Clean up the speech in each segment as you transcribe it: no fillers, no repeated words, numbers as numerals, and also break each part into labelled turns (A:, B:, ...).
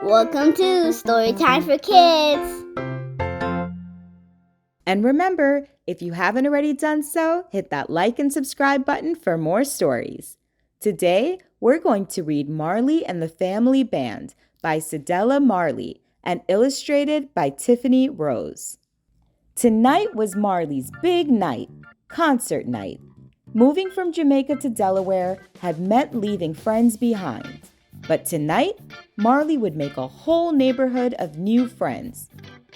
A: Welcome to Storytime for Kids.
B: And remember, if you haven't already done so, hit that like and subscribe button for more stories. Today, we're going to read Marley and the Family Band by Cedella Marley and illustrated by Tiffany Rose. Tonight was Marley's big night, concert night. Moving from Jamaica to Delaware had meant leaving friends behind. But tonight, Marley would make a whole neighborhood of new friends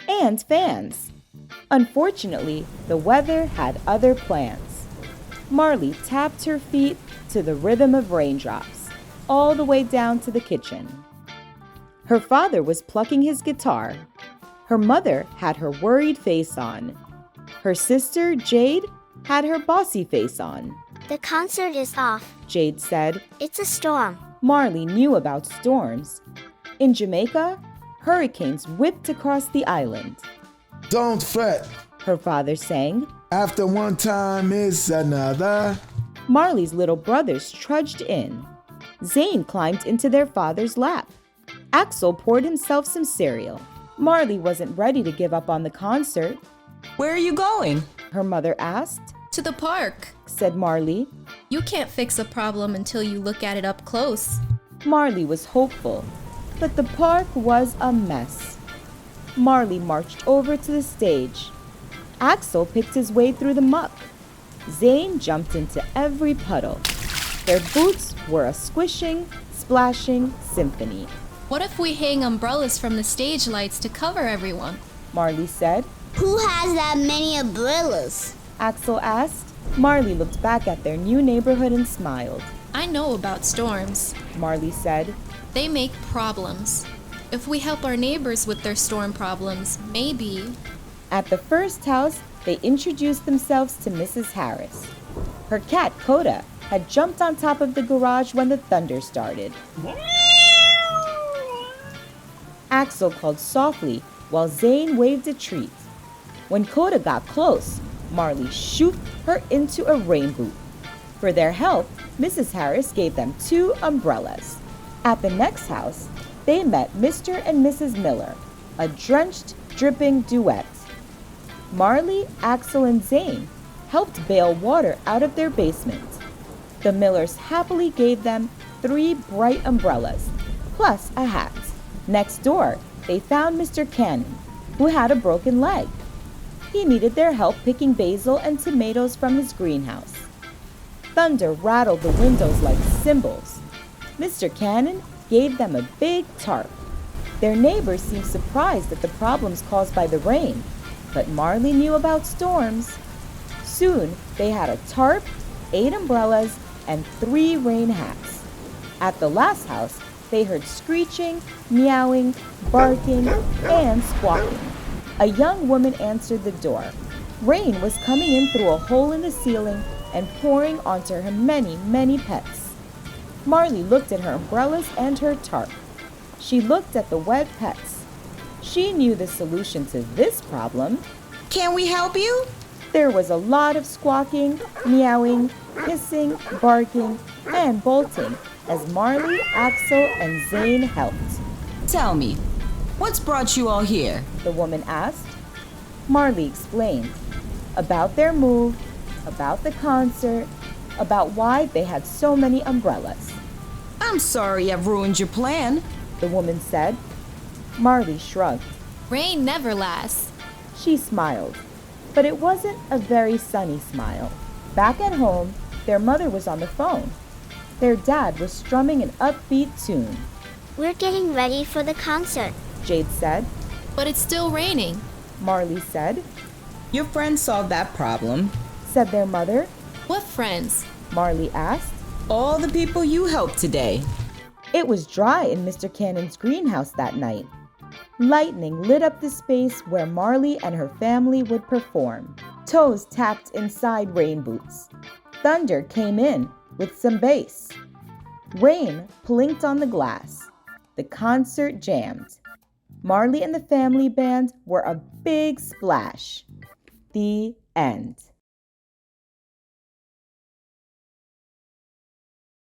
B: and fans. Unfortunately, the weather had other plans. Marley tapped her feet to the rhythm of raindrops, all the way down to the kitchen. Her father was plucking his guitar. Her mother had her worried face on. Her sister, Jade, had her bossy face on.
C: The concert is off,
B: Jade said.
C: It's a storm.
B: Marley knew about storms. In Jamaica, hurricanes whipped across the island.
D: Don't fret,
B: Her father sang.
D: after one time is another.
B: Marley's little brothers trudged in. Zane climbed into their father's lap. Axel poured himself some cereal. Marley wasn't ready to give up on the concert.
E: Where are you going?
B: Her mother asked.
F: To the park.
B: Said Marley.
F: You can't fix a problem until you look at it up close.
B: Marley was hopeful, but the park was a mess. Marley marched over to the stage. Axel picked his way through the muck. Zane jumped into every puddle. Their boots were a squishing, splashing symphony.
F: What if we hang umbrellas from the stage lights to cover everyone?
B: Marley said.
A: Who has that many umbrellas?
B: Axel asked. Marley looked back at their new neighborhood and smiled.
F: I know about storms.
B: Marley said.
F: They make problems. If we help our neighbors with their storm problems, maybe.
B: At the first house, they introduced themselves to Mrs. Harris. Her cat, Coda, had jumped on top of the garage when the thunder started. Axel called softly while Zane waved a treat. When Coda got close, Marley shoot her into a rain boot. For their help, Mrs. Harris gave them 2 umbrellas. At the next house, they met Mr. and Mrs. Miller, a drenched, dripping duet. Marley, Axel, and Zane helped bail water out of their basement. The Millers happily gave them 3 bright umbrellas, plus a hat. Next door, they found Mr. Cannon, who had a broken leg. He needed their help picking basil and tomatoes from his greenhouse. Thunder rattled the windows like cymbals. Mr. Cannon gave them a big tarp. Their neighbors seemed surprised at the problems caused by the rain, but Marley knew about storms. Soon, they had a tarp, 8 umbrellas, and 3 rain hats. At the last house, they heard screeching, meowing, barking, and squawking. A young woman answered the door. Rain was coming in through a hole in the ceiling and pouring onto her many, many pets. Marley looked at her umbrellas and her tarp. She looked at the wet pets. She knew the solution to this problem.
E: Can we help you?
B: There was a lot of squawking, meowing, hissing, barking, and bolting as Marley, Axel, and Zane helped.
E: Tell me, what's brought you all here?
B: The woman asked. Marley explained about their move, about the concert, about why they had so many umbrellas.
E: I'm sorry I've ruined your plan.
B: The woman said. Marley shrugged.
F: Rain never lasts.
B: She smiled, but it wasn't a very sunny smile. Back at home, their mother was on the phone. Their dad was strumming an upbeat tune.
C: We're getting ready for the concert.
B: Jade said.
F: But it's still raining.
B: Marley said.
E: Your friend solved that problem.
B: Said their mother.
F: What friends?
B: Marley asked.
E: All the people you helped today.
B: It was dry in Mr. Cannon's greenhouse that night. Lightning lit up the space where Marley and her family would perform. Toes tapped inside rain boots. Thunder came in with some bass. Rain plinked on the glass. The concert jammed. Marley and the family band were a big splash. The end.